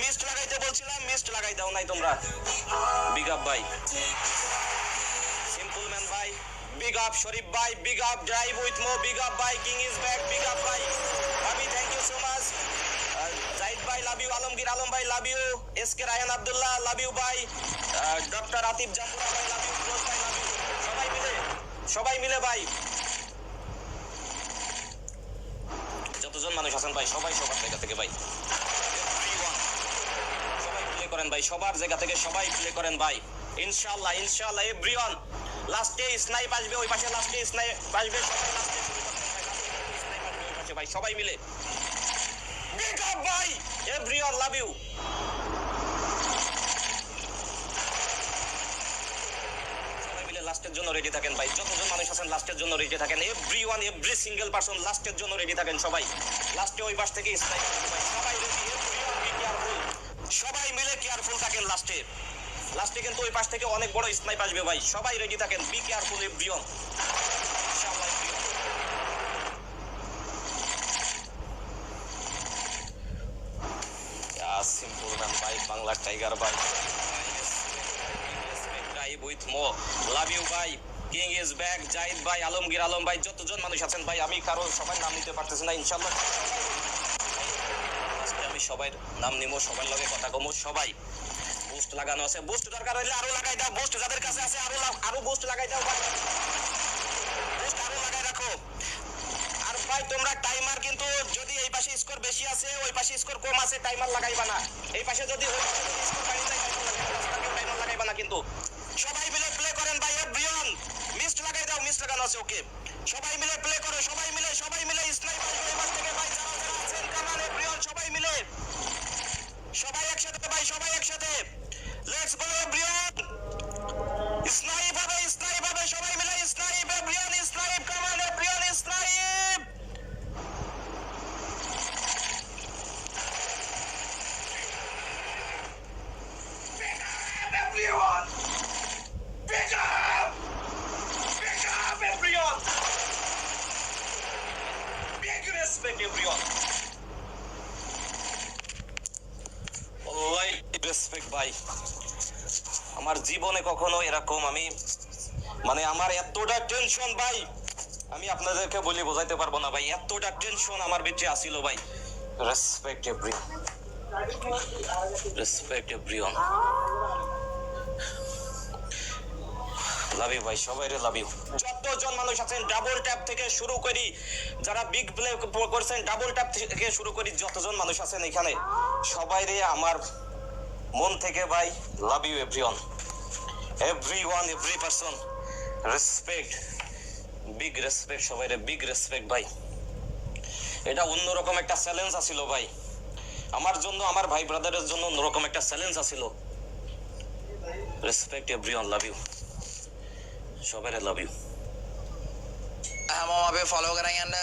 Mist লাগাইতে বলছিলাম, mist লাগাই দাও নাই তোমরা। বিগ আপ ভাই, সিম্পল ম্যান ভাই, বিগ আপ শরীফ ভাই, বিগ আপ ড্রাইভ উইথ মো, বিগ আপ ভাই, king is back, big up ভাই ভাবি, thank you so much. Zahid ভাই লাভ ইউ, আলমগীর আলম ভাই love you, S K Raihan Abdullah love you ভাই, ডক্টর আতিফ জাম্বুরা ভাই লাভ ইউ, ফিরোজ ভাই লাভ ইউ। সবাই মিলে ভাই, যতজন মানুষ আছেন ভাই, সবাই সবার জায়গা থেকে ভাই, সবাই প্লে করেন ভাই, সবার জায়গা থেকে সবাই প্লে করেন ভাই। ইনশাআল্লাহ ইনশাআল্লাহ এভরিওয়ান। লাস্টে স্নাইপ আসবে ওই পাশে, লাস্টে স্নাইপ আসবে, সবাই লাস্টে স্নাইপ আসবে ওই পাশে ভাই, সবাই মিলে বিগ আপ ভাই, এভরিওয়ান লাভ ইউ। সবাই মিলে লাস্টের জন্য রেডি থাকেন ভাই, যতজন মানুষ আছেন লাস্টের জন্য রেডি থাকেন, এভরিওয়ান, এভরি সিঙ্গেল পারসন লাস্টের জন্য রেডি থাকেন সবাই। লাস্টে ওই পাশ থেকে স্নাইপ আসবে ভাই, সবাই রেডি, এভরিওয়ান বি কেয়ারফুল, সবাই মিলে কেয়ারফুল থাকেন লাস্টে। লাস্টে কিন্তু ওই পাশ থেকে অনেক বড় স্নাইপ আসবে ভাই, সবাই রেডি থাকেন, বি কেয়ারফুল এভরিওয়ান। ইনশাআল্লাহ সিম্পল ম্যান ভাই, বাংলা টাইগার ভাই, drive with Mo love you ভাই, কিং ইজ ব্যাক, জাহিদ ভাই, আলমগীর আলম ভাই, যতজন মানুষ আছেন ভাই, আমি কারো সবাই নাম নিতে পারতেছি না, ইনশাআল্লাহ আমি সবাই নাম নিমো, সবার লগে কথা কমো। সবাই বুস্ট লাগানো আছে, বুস্ট দরকার হইলে আরো লাগাই দাও, বুস্ট যাদের কাছে আছে আরো বুস্ট লাগাই দাও ভাই, বুস্ট আরো লাগাই রাখো। আর ভাই তোমরা টাইমার কিন্তু যদি এই পাশে স্কোর বেশি আছে, ওই পাশে স্কোর কম আছে, টাইমার লাগাইবা না। এই পাশে যদি ওই পাশে যদি স্কোর বাড়ি যায়, টাইমার লাগাইবা না কিন্তু। সবাই মিলে প্লে করেন ভাই, এভরিওয়ান মিস্ট লাগাই দাও, মিস্ট লাগানো আছে ওকে। সবাই মিলে প্লে করো, সবাই মিলে স্নাইপ আসবে এই পাশ থেকে ভাই, যারা যারা আছেন কামান, এভরিওয়ান সবাই মিলে, সবাই একসাথে ভাই, সবাই একসাথে, লেটস গো এভরিওয়ান। স্নাইপ হবে, সবাই মিলে স্নাইপ, এভরিওয়ান স্নাইপ, কামান everyone snipe. Everyone, pick up everyone, big respect everyone, wallahi respect ভাই। আমার জীবনে কখনো এরকম আমি মানে আমার এতটা টেনশন ভাই, আমি আপনাদেরকে বলে বোঝাইতে পারবো না ভাই, এতটা টেনশন আমার ভিতরে আসিল ভাই। Respect everyone, respect everyone, love you ভাই, সবাই লাভ ইউ। যতজন মানুষ আছেন ডাবল ট্যাপ থেকে শুরু করি, যারা বিগ প্লে করছেন ডাবল ট্যাপ থেকে শুরু করি, যতজন মানুষ আছেন এখানে সবাই রে আমার মন থেকে ভাই love you everyone, everyone, every person, respect, big respect, সবাই রে বিগ রেসপেক্ট ভাই। এটা অন্যরকম একটা চ্যালেঞ্জ আছিল ভাই আমার জন্য, আমার ভাই ব্রাদারের জন্য অন্যরকম একটা চ্যালেঞ্জ আছিল। রেসপেক্ট এভরিওয়ান, লাভ ইউ, সবাই লাভ ইউ। हम वहाँ पे फॉलो करेंगे एंड